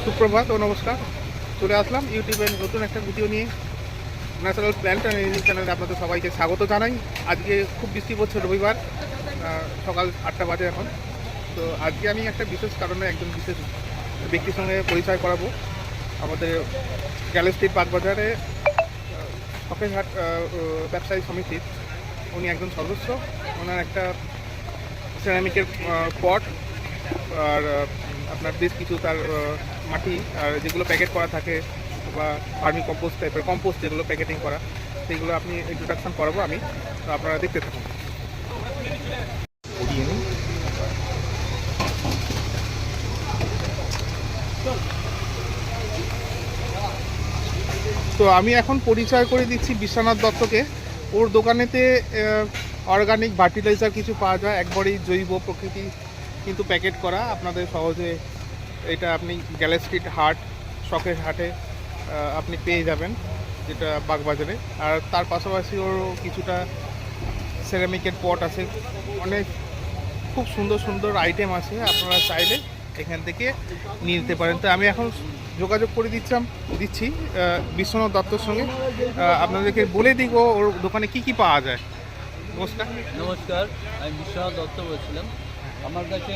সুপ্রভাত ও নমস্কার। চলে আসলাম ইউটিউবের নতুন একটা ভিডিও নিয়ে। ন্যাচারাল প্ল্যান্ট অ্যান্ড এনিমেল চ্যানেলে আপনাদের সবাইকে স্বাগত জানাই। আজকে খুব বৃষ্টি পড়ছে, রবিবার, সকাল 8টা বাজে এখন। তো আজকে আমি একটা বিশেষ কারণে একজন বিশেষ ব্যক্তির সঙ্গে পরিচয় করাবো। আমাদের গ্যালো স্ট্রিট বাগবাজারে শখেরহাট ব্যবসায়ী সমিতির উনি একজন সদস্য। ওনার একটা সিরামিকের পট আর আপনার বেশ কিছু তার মাটি আর যেগুলো প্যাকেট করা থাকে বা ফার্মি কম্পোস্ট টাইপের কম্পোস্ট যেগুলো প্যাকেটিং করা, সেইগুলো আপনি ইন্ট্রোডাকশান করাবো আমি, তো আপনারা দেখতে থাকুন। তো আমি এখন পরিচয় করে দিচ্ছি বিশ্বনাথ দত্তকে। ওর দোকানেতে অর্গানিক ফার্টিলাইজার কিছু পাওয়া যায়, একবারেই জৈব প্রকৃতি কিন্তু প্যাকেট করা। আপনাদের সহজে এটা আপনি গ্যালো স্ট্রিট হাট, শখের হাটে আপনি পেয়ে যাবেন, যেটা বাগবাজারে। আর তার পাশাপাশি ওর কিছুটা সেরামিকের পট আছে, অনেক খুব সুন্দর সুন্দর আইটেম আছে, আপনারা চাইলে এখান থেকে নিয়ে নিতে পারেন। তো আমি এখন যোগাযোগ করে দিচ্ছি বিশ্বনাথ দত্তর সঙ্গে। আপনাদেরকে বলে দিই ওর দোকানে কি কি পাওয়া যায়। নমস্কার, আমি বিশ্বনাথ দত্ত বলছিলাম। আমার কাছে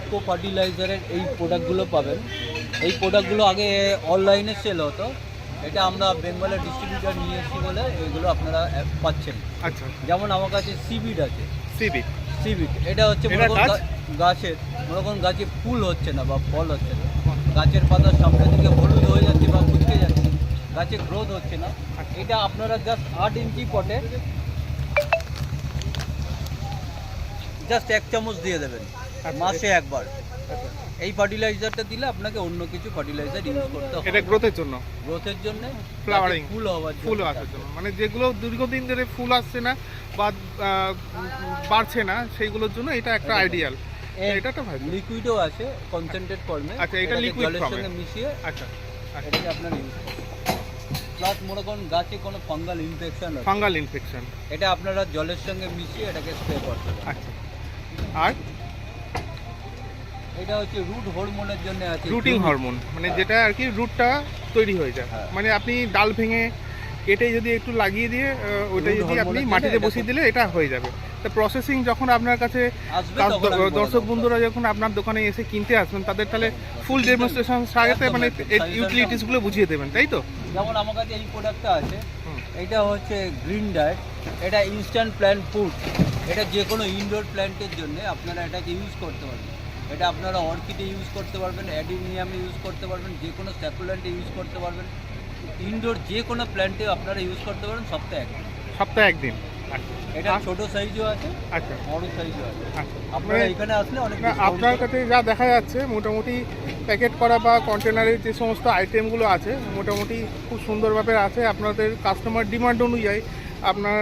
ইকো ফার্টিলাইজারের এই প্রোডাক্টগুলো পাবেন। এই প্রোডাক্টগুলো আগে অনলাইনে সেল হতো, এটা আমরা বেঙ্গলের ডিস্ট্রিবিউটার নিয়ে এসেছি বলে এইগুলো আপনারা পাচ্ছেন। আচ্ছা, যেমন আমার কাছে সিবিড আছে। সিবিড এটা হচ্ছে গাছের মনে করুন গাছে ফুল হচ্ছে না বা ফল হচ্ছে না, গাছের পাতার সামনের দিকে হলুদ হয়ে যাচ্ছে বা মুচকে যাচ্ছে, গাছে গ্রোথ হচ্ছে না, এটা আপনারা জাস্ট 8 ইঞ্চি পটে জাস্ট 1 চামচ দিয়ে দেবেন মাসে একবার। এই ফার্টিলাইজারটা দিলে আপনাকে অন্য কিছু ফার্টিলাইজার ইউজ করতে হবে। এটা গ্রোথের জন্য, ফ্লাওয়ারিং, ফুল আসার জন্য, মানে যেগুলো দীর্ঘদিন ধরে ফুল আসছে না বা বাড়ছে না, সেইগুলোর জন্য এটা একটা আইডিয়াল। এটা একটা ভালো লিকুইডও আছে কনসেন্ট্রেট ফর্মে। আচ্ছা, এটা লিকুইড জলের সঙ্গে মিশিয়ে আচ্ছা এটাকে আপনার ইউজ করুন। প্লাস মনে করুন গাছে কোনো ফাঙ্গাল ইনফেকশন, এটা আপনারা জলের সঙ্গে মিশিয়ে এটাকে স্প্রে করতে হবে। আচ্ছা, আর এটা হচ্ছে রুট হরমোনের জন্য আছে, রুটিং হরমোন, মানে যেটা আর কি রুটটা তৈরি হয়ে যায়। মানে আপনি ডাল ভেঙে কেটে যদি একটু লাগিয়ে দিয়ে ওইটা যদি আপনি মাটিতে বসিয়ে দিলে এটা হয়ে যাবে। তো প্রসেসিং যখন আপনার কাছে দর্শক বন্ধুরা যখন আপনার দোকানে এসে কিনতে আসবেন, তাদের তাহলে ফুল ডেমনস্ট্রেশন সাথে মানে ইউটিলিটিসগুলো বুঝিয়ে দেবেন, তাই তো? যেমন আমার কাছে এই প্রোডাক্টটা আছে, এটা হচ্ছে গ্রিন ডায়েট, এটা ইনস্ট্যান্ট প্ল্যান্ট ফুড। এটা যে কোনো ইনডোর প্ল্যান্টের জন্য আপনারা এটাকে ইউজ করতে পারবেন। এটা আপনারা অর্কিডে ইউজ করতে পারবেন, অ্যাডিনিয়ামে ইউজ করতে পারবেন, যে কোনো স্যাকুলেন্টে ইউজ করতে পারবেন, ইনডোর যে কোনো প্ল্যান্টে আপনারা ইউজ করতে পারেন সপ্তাহে একদিন। এটা ছোট সাইজও আছে, আচ্ছা, বড় সাইজও আছে। আপনারা এখানে আসলে অনেক আপনার কাছে যা দেখা যাচ্ছে মোটামুটি প্যাকেট করা বা কন্টেনারের যে সমস্ত আইটেমগুলো আছে মোটামুটি খুব সুন্দরভাবে আছে। আপনাদের কাস্টমার ডিমান্ড অনুযায়ী আপনার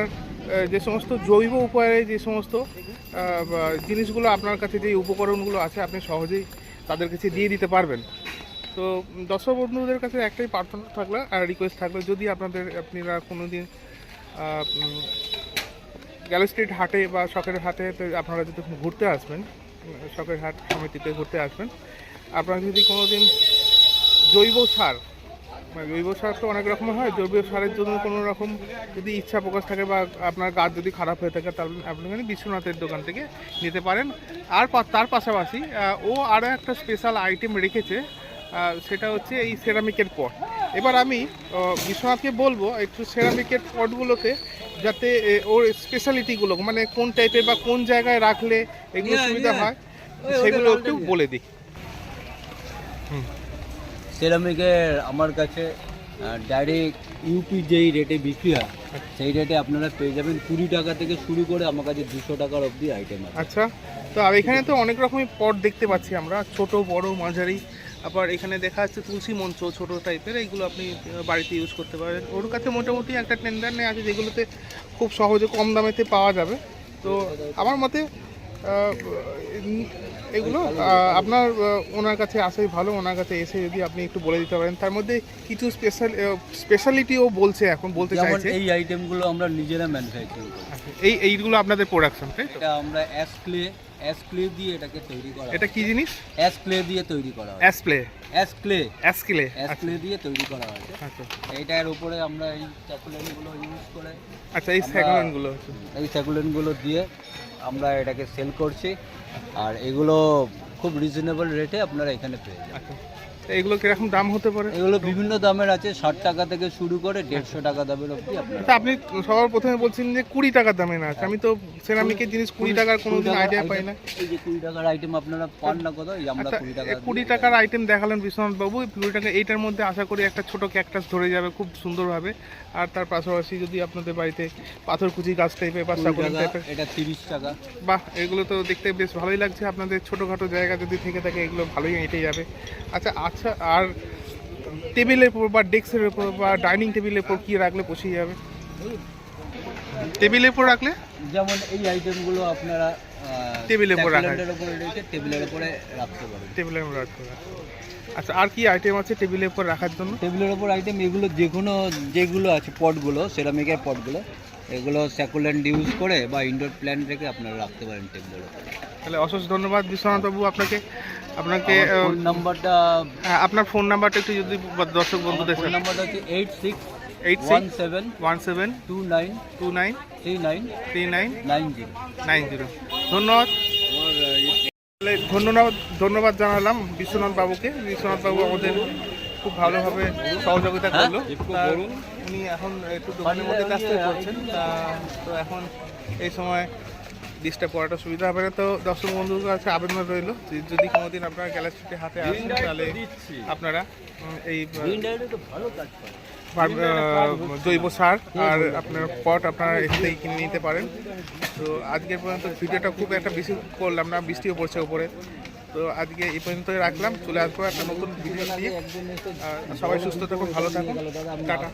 যে সমস্ত জৈব উপায়ে যে সমস্ত জিনিসগুলো আপনার কাছে যে উপকরণগুলো আছে আপনি সহজেই তাদের কাছে দিয়ে দিতে পারবেন। তো দর্শক বন্ধুদের কাছে একটাই প্রার্থনা থাকলো আর রিকোয়েস্ট থাকলো, যদি আপনারা কোনো দিন গ্যালো স্ট্রিট হাটে বা শখের হাটে আপনারা যদি ঘুরতে আসবেন, শখের হাট সমিতিতে ঘুরতে আসবেন, আপনারা যদি কোনো দিন জৈব সার তো অনেক রকমের হয়, জৈব সারের জন্য কোনো রকম যদি ইচ্ছা প্রকাশ থাকে বা আপনার গাছ যদি খারাপ হয়ে থাকে, তাহলে আপনি বিশ্বনাথের দোকান থেকে নিতে পারেন। আর তার পাশাপাশি ও আরও একটা স্পেশাল আইটেম রেখেছে, সেটা হচ্ছে এই সেরামিকের পট। এবার আমি বিশ্বনাথকে বলবো একটু সেরামিকের পটগুলোতে যাতে ওর স্পেশালিটিগুলো মানে কোন টাইপের বা কোন জায়গায় রাখলে এগুলো সুবিধা হয় সেগুলো একটু বলে দিই। সেরামিকের আমার কাছে ডাইরেক্ট ইউপি যেই রেটে বিক্রি হয় সেই রেটে আপনারা পেয়ে যাবেন 20 টাকা থেকে শুরু করে আমার কাছে 200 টাকার অবধি আইটেম আছে। আচ্ছা, তো আর এখানে তো অনেক রকমের পট দেখতে পাচ্ছি আমরা, ছোট বড় মাঝারি, আবার এখানে দেখা যাচ্ছে তুলসী মঞ্চ ছোট টাইপের, এইগুলো আপনি বাড়িতে ইউজ করতে পারেন। ওর কাছে মোটামুটি একটা টেন্ডার নেই আছে যেগুলোতে খুব সহজে কম দামেতে পাওয়া যাবে। তো আমার মতে এগুলো আপনার ওনার কাছে আসেই ভালো। ওনার কাছে এসে যদি আপনি একটু বলে দিতে পারেন, তার মধ্যে কিছু স্পেশালিটিও বলতে চাইছে। এই আইটেমগুলো আমরা নিজেরা ম্যানুফ্যাকচারিং করি। এইগুলো আপনাদের প্রোডাকশন, তাই? এটা আমরা অ্যাশ ক্লে অ্যাশ ক্লে দিয়ে এটাকে তৈরি করা এটা কি জিনিস? অ্যাশ ক্লে দিয়ে তৈরি করা হয়। অ্যাসপ্লে, অ্যাশ ক্লে অ্যাসক্লে। অ্যাশ ক্লে দিয়ে তৈরি করা হয়েছে। আচ্ছা এইটার উপরে আমরা এই স্যাকুলেন্টগুলো ইউজ করে আচ্ছা, এই আমরা- সেগমেন্টগুলো হচ্ছে। এই স্যাকুলেন্টগুলো দিয়ে আমরা এটাকে সেল করছি, আর এগুলো খুব রিজনেবল রেটে আপনারা এখানে পেয়ে যাবেন। আচ্ছা, তো এগুলো কিরকম দাম হতে পারে? এগুলো বিভিন্ন দামের আছে, 60 টাকা থেকে শুরু করে 150 টাকা দামের অবধি আপনারা। আচ্ছা, আপনি সবার প্রথমে বলছেন যে 20 টাকার দামে না আছে। আমি তো সেরামিকের জিনিস 20 টাকার কোনোদিন আইডিয়া পাই না। এই যে 20 টাকার আইটেম আপনারা পান না কোথাও, এই আমরা আচ্ছা, 20 টাকা 20 টাকার আইটেম দেখালেন বিশ্বনাথ বাবু। 20 টাকা এইটার মধ্যে আশা করি একটা ছোট ক্যাকটাস ধরে যাবে খুব সুন্দরভাবে। আর তার পাশাপাশি যদি আপনাদের বাড়িতে পাথরকুচি গাছ টাইপের বা 20 সাকুলেন্ট টাকা, টাইপের, এটা 30 টাকা। বাহ, এগুলো তো দেখতে বেশ ভালোই লাগছে। আপনাদের ছোটোখাটো জায়গা যদি থেকে থাকে এগুলো ভালোই এঁটে যাবে। আচ্ছা আচ্ছা, আর টেবিলের উপর বা ডেস্কের উপর বা ডাইনিং টেবিলের উপর কি রাখলে বসে যাবে? টেবিলের উপর রাখলে যেমন এই আইটেমগুলো আপনারা টেবিলের উপর রাখা স্যাকুলেন্টের উপরে রেখে টেবিলের উপরে রাখতে পারেন। টেবিলের উপর রাখতে হবে। আচ্ছা, আর কি আইটেম আছে টেবিলের উপর রাখার জন্য? টেবিলের উপর আইটেম এগুলো যেগুলো আছে পটগুলো, সেরামিকের পটগুলো, এগুলো স্যাকুলেন্ট ইউজ করে বা ইনডোর প্ল্যান্ট রেখে আপনারা রাখতে পারেন টেবিলের উপরে। তাহলে অশেষ ধন্যবাদ বিশ্বনাথ বাবু আপনাকে। আপনাকে ফোন নাম্বারটা হ্যাঁ, আপনার ফোন নাম্বারটা একটু যদি দর্শক বন্ধুদের ফোন সাথে। নাম্বারটা হচ্ছে 8617 29 86293990। ধন্যবাদ। তাহলে ধন্যবাদ জানালাম বিশ্বনাথ বাবুকে। বিশ্বনাথ বাবু আমাদের খুব ভালোভাবে সহযোগিতা করলো। উনি এখন একটু দোকানের মধ্যে কাজ করছেন, তো এখন এই সময় ডিস্টার্ব করাটা সুবিধা হবে না। তো দর্শক বন্ধুর কাছে আবেদন রইল, যদি কোনোদিন আপনারা গ্যালাক্সিটি হাতে আসেন তাহলে আপনারা এই ভালো কাজ করে। জৈব সার আর আপনার পট আপনারা এখান থেকে কিনে নিতে পারেন। তো আজকের পর্যন্ত ভিডিওটা খুব একটা বেশি করলাম না, বৃষ্টিও পড়ছে উপরে। তো আজকে এই পর্যন্তই রাখলাম, চলে আসবো একটা নতুন ভিডিও নিয়ে। সবাই সুস্থ থাকুন, ভালো থাকুন, টাটা।